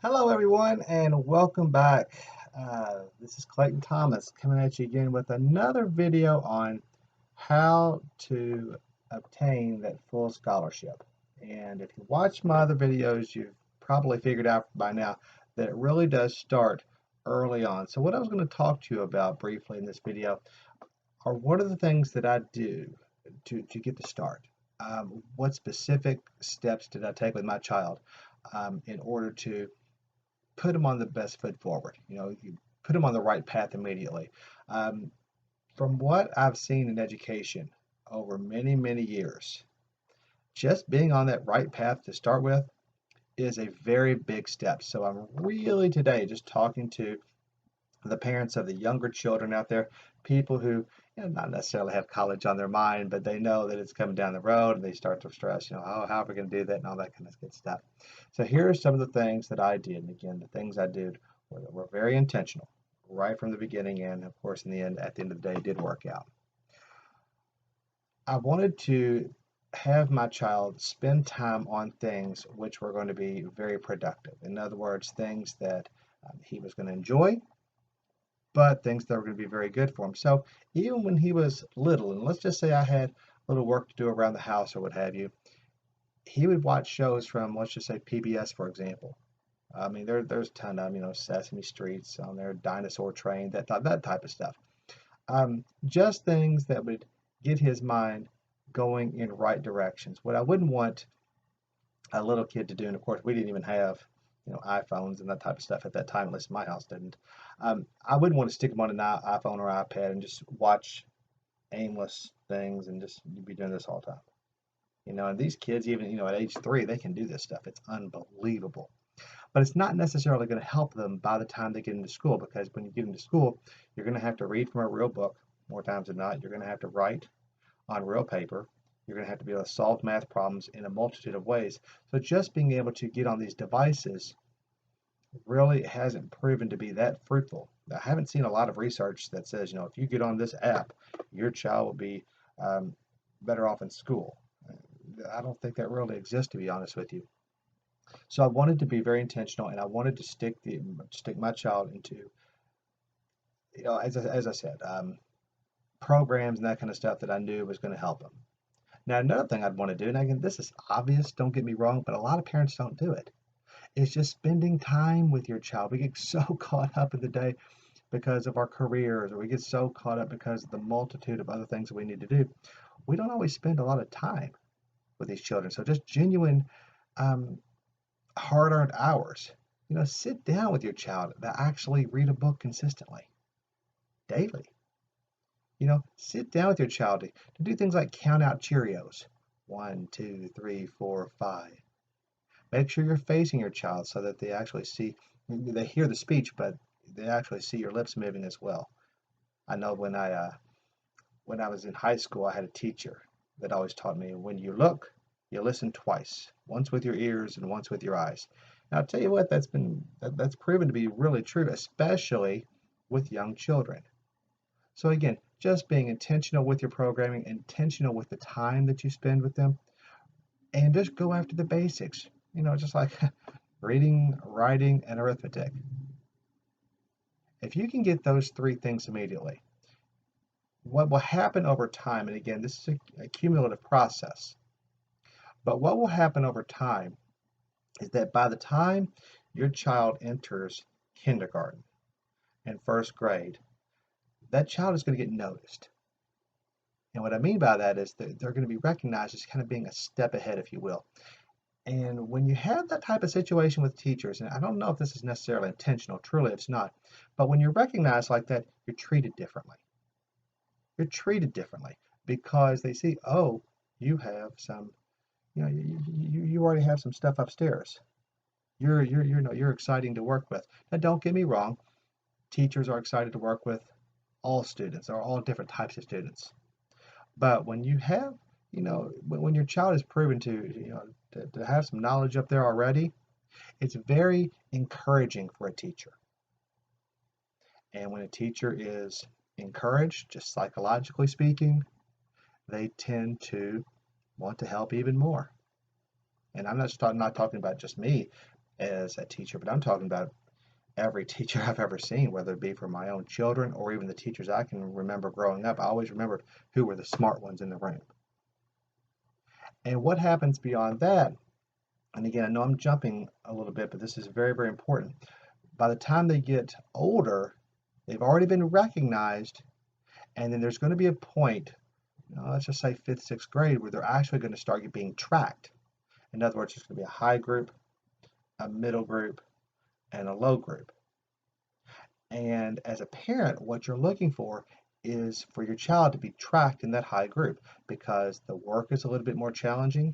Hello, everyone, and welcome back. This is Clayton Thomas coming at you again with another video on how to obtain that full scholarship. And if you watch my other videos, you've probably figured out by now that it really does start early on. So what I was going to talk to you about briefly in this video are what are the things that I do to get the start. What specific steps did I take with my child in order to put them on the best foot forward. You put them on the right path immediately. Um, from what I've seen in education over many, many years, just being on that right path to start with is a very big step. So I'm really today just talking to the parents of the younger children out there, people who not necessarily have college on their mind, but they know that it's coming down the road and they start to stress, oh, how are we going to do that and all that kind of good stuff. So here are some of the things that I did. And again, the things I did were very intentional right from the beginning. And of course, in the end, at the end of the day, it did work out. I wanted to have my child spend time on things which were going to be very productive. In other words, things that he was going to enjoy, but things that were going to be very good for him. So even when he was little, and let's just say I had a little work to do around the house or what have you, he would watch shows from, let's just say, PBS, for example. I mean, there's a ton of, Sesame Streets on there, Dinosaur Train, that type of stuff. Just things that would get his mind going in right directions. What I wouldn't want a little kid to do, and of course, we didn't even have, iPhones and that type of stuff at that time, at least my house didn't. I wouldn't want to stick them on an iPhone or iPad and just watch aimless things and just be doing this all the time. And these kids, even, at age 3, they can do this stuff. It's unbelievable. But it's not necessarily going to help them by the time they get into school, because when you get into school, you're going to have to read from a real book more times than not. You're going to have to write on real paper. You're going to have to be able to solve math problems in a multitude of ways. So just being able to get on these devices really hasn't proven to be that fruitful. I haven't seen a lot of research that says, if you get on this app, your child will be better off in school. I don't think that really exists, to be honest with you. So I wanted to be very intentional, and I wanted to stick my child into, as I said, programs and that kind of stuff that I knew was going to help them. Now, another thing I'd want to do, and again, this is obvious, don't get me wrong, but a lot of parents don't do it. It's just spending time with your child. We get so caught up in the day because of our careers, or we get so caught up because of the multitude of other things that we need to do. We don't always spend a lot of time with these children. So just genuine, um, hard-earned hours. Sit down with your child to actually read a book consistently, daily. Sit down with your child to do things like count out Cheerios. 1, 2, 3, 4, 5. Make sure you're facing your child so that they hear the speech, but they actually see your lips moving as well. I know when I was in high school, I had a teacher that always taught me, when you look, you listen twice, once with your ears and once with your eyes. Now, I'll tell you what, that's proven to be really true, especially with young children. So again, just being intentional with your programming, intentional with the time that you spend with them, and just go after the basics. Just like reading, writing, and arithmetic. If you can get those three things immediately, what will happen over time, and again, this is a cumulative process, but what will happen over time is that by the time your child enters kindergarten and first grade, that child is going to get noticed. And what I mean by that is that they're going to be recognized as kind of being a step ahead, if you will. And when you have that type of situation with teachers, and I don't know if this is necessarily intentional, truly it's not, but when you're recognized like that, you're treated differently. You're treated differently because they see, oh, you have some, you already have some stuff upstairs. You're exciting to work with. Now, don't get me wrong, teachers are excited to work with all students or all different types of students. But when you have, when your child is proven to have some knowledge up there already, it's very encouraging for a teacher. And when a teacher is encouraged, just psychologically speaking, they tend to want to help even more. And I'm not talking about just me. as a teacher, but I'm talking about every teacher I've ever seen, whether it be for my own children or even the teachers I can remember growing up. I always remembered who were the smart ones in the room. And what happens beyond that, and again, I know I'm jumping a little bit, but this is very, very important. By the time they get older, they've already been recognized, and then there's going to be a point, let's just say fifth, sixth grade, where they're actually going to start being tracked. In other words, there's going to be a high group, a middle group, and a low group. And as a parent, what you're looking for is for your child to be tracked in that high group because the work is a little bit more challenging.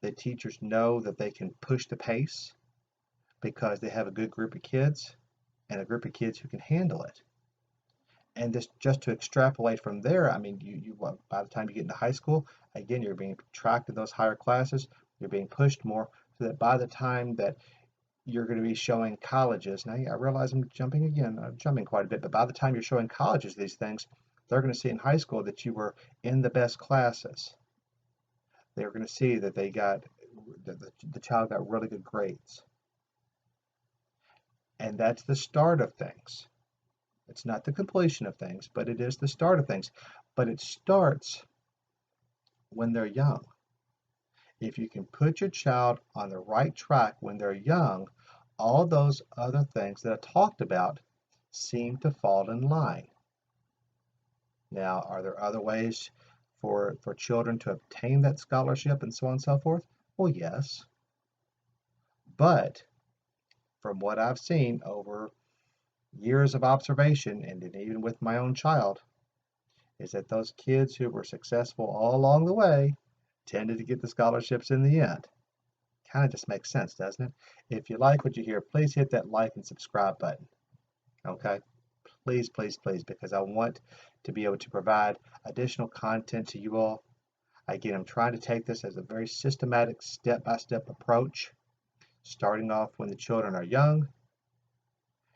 The teachers know that they can push the pace because they have a good group of kids and a group of kids who can handle it. And just to extrapolate from there, I mean, by the time you get into high school, again, you're being tracked in those higher classes, you're being pushed more, so that by the time that you're going to be showing colleges. Now, I realize I'm jumping quite a bit, but by the time you're showing colleges these things, they're going to see in high school that you were in the best classes. They're going to see that the child got really good grades. And that's the start of things. It's not the completion of things, but it is the start of things. But it starts when they're young. If you can put your child on the right track when they're young, all those other things that I talked about seem to fall in line. Now, are there other ways for children to obtain that scholarship and so on and so forth? Well, yes. But from what I've seen over years of observation, and even with my own child, is that those kids who were successful all along the way tended to get the scholarships in the end. Kind of just makes sense, doesn't it? If you like what you hear, please hit that like and subscribe button. Okay? Please, please, please, because I want to be able to provide additional content to you all. Again, I'm trying to take this as a very systematic, step-by-step approach, starting off when the children are young,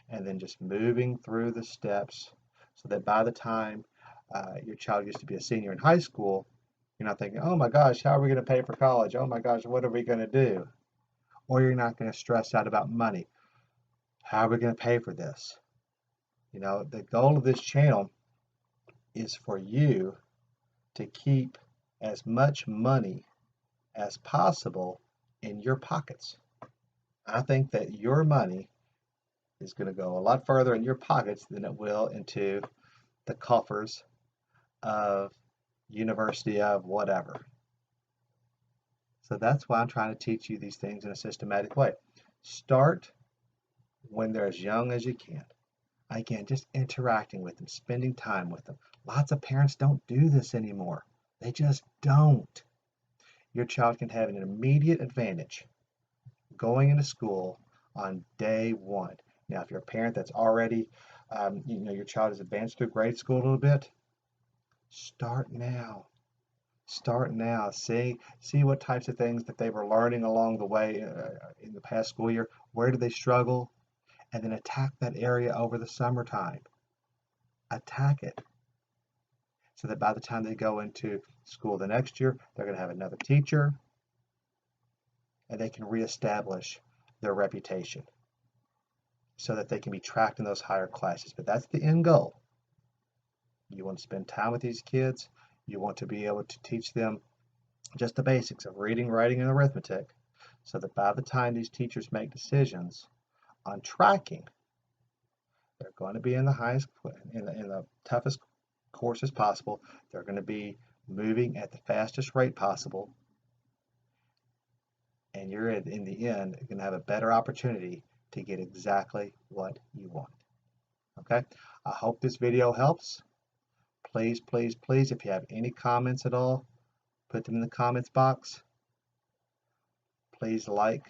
and then just moving through the steps so that by the time your child gets to be a senior in high school, you're not thinking, oh my gosh, how are we going to pay for college? Oh my gosh, what are we going to do? Or you're not going to stress out about money. How are we going to pay for this? The goal of this channel is for you to keep as much money as possible in your pockets. I think that your money is going to go a lot further in your pockets than it will into the coffers of university of whatever. So that's why I'm trying to teach you these things in a systematic way. Start when they're as young as you can. Again, just interacting with them, spending time with them. Lots of parents don't do this anymore. They just don't. Your child can have an immediate advantage going into school on day one. Now, if you're a parent that's already, your child has advanced through grade school a little bit, start now. Start now. See what types of things that they were learning along the way in the past school year. Where do they struggle? And then attack that area over the summertime. Attack it. So that by the time they go into school the next year, they're going to have another teacher and they can reestablish their reputation so that they can be tracked in those higher classes. But that's the end goal. You want to spend time with these kids. You want to be able to teach them just the basics of reading, writing, and arithmetic so that by the time these teachers make decisions on tracking, they're going to be in the highest, in the toughest courses possible. They're going to be moving at the fastest rate possible, and you're in the end going to have a better opportunity to get exactly what you want. Okay, I hope this video helps. Please, please, please, if you have any comments at all, put them in the comments box. Please like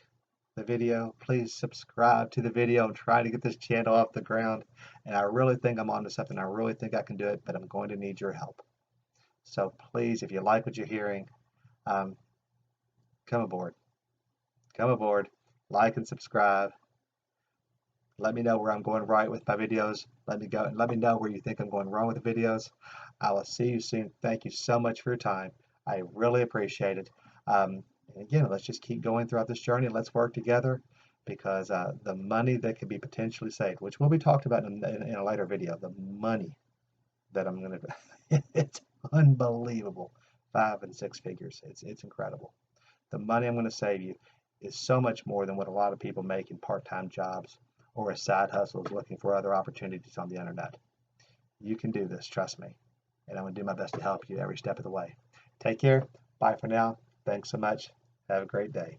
the video. Please subscribe to the video. I'm trying to get this channel off the ground, and I really think I'm onto something. I really think I can do it, but I'm going to need your help. So please, if you like what you're hearing, come aboard. Come aboard. Like and subscribe. Let me know where I'm going right with my videos. Let me know where you think I'm going wrong with the videos. I will see you soon. Thank you so much for your time. I really appreciate it. And again, let's just keep going throughout this journey. Let's work together because the money that could be potentially saved, which will be talked about in a later video, the money that I'm going to, it's unbelievable. 5 and 6 figures. It's incredible. The money I'm going to save you is so much more than what a lot of people make in part-time jobs or as side hustles looking for other opportunities on the internet. You can do this, trust me. And I'm going to do my best to help you every step of the way. Take care. Bye for now. Thanks so much. Have a great day.